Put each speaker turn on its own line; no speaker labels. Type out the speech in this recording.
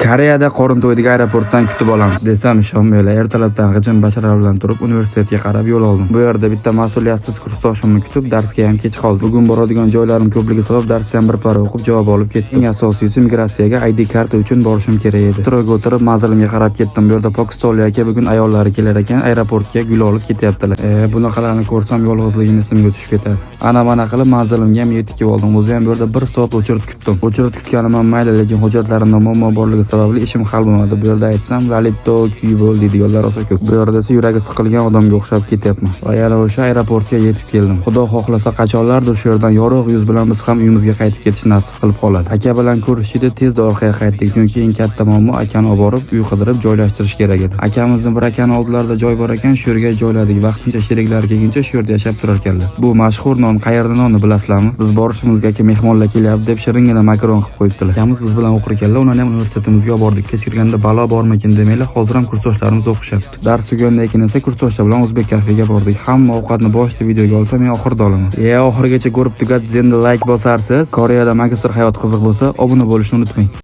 Koreyada qorin to'ydiga aeroportdan kutib olamiz desam ishonmaylar. Ertalabdan g'ijim basharar bilan turib universitetga qarab yo'l oldim. Bu yerda bitta mas'uliyatsiz kursdoshimni kutib darsga ham kech qoldim. Bugun boradigan joylarim ko'pligi sabab darsdan bir para o'qib javob olib ketdim. Eng asosiysi migratsiyaga ID karta uchun borishim kerak edi. Metroga o'tirib manzilimga qarab ketdim. Bu yerda pokistonlik aka bugun ayollari kelar ekan, aeroportga gul olib ketyaptilar. Bunaqalarni ko'rsam yolg'izligim esimga tushib ketadi. Ana qilib manzilimga ham yetib oldim. O'zi ham bu yerda 1 soat o'chirib kutdim. O'chirib kutganim ham mayli, lekin hujjatlarimda muammo borligi sababli ishim hal bo'lmadi. Bu yerda aytsam Lalito Kuyibol deydiganlar rosa ko'p. Bu yerda esa yuragi siqilgan odamga o'xshab ketyapman. Va yana o'sha aeroportga yetib keldim. Xudo xohlasa qachonlardir shu yerdan yorug' yuz bilan biz ham uyimizga qaytib ketish nasib qilib qoladi. Aka bilan ko'rishishda tezda orqaga qaytdik, chunki eng katta muammo akani olib borib uy qidirib joylashtirish kerak edi. Akamizni bir akani oldilarida joy bor ekan, shu yerga joyladik. Vaqtincha sheriklari kelguncha shu yerda yashab turar ekanlar. Bu mashhur non qayerda nonni bilasizlarmi? Biz borishimizga aka mehmonlar kelyapti deb shiringina makaron qilib qo'yibdilar. Akamiz biz bilan o'qir ekanlar, uni ham universitetimizga olib bordik. Kechirganda balo bormikin demaylar, hozir ham kursdoshlarimiz o'qishyapti. Dars tugandan keyin esa kursdoshlar bilan o'zbek kafega bordik. Hamma ovqatni boshida videoga olsa, men oxirida olaman. Oxirigacha ko'rib tugatib, endi like bosarsiz. Koreyada magistr hayot qiziq bo'lsa, obuna bo'lishni unutmang.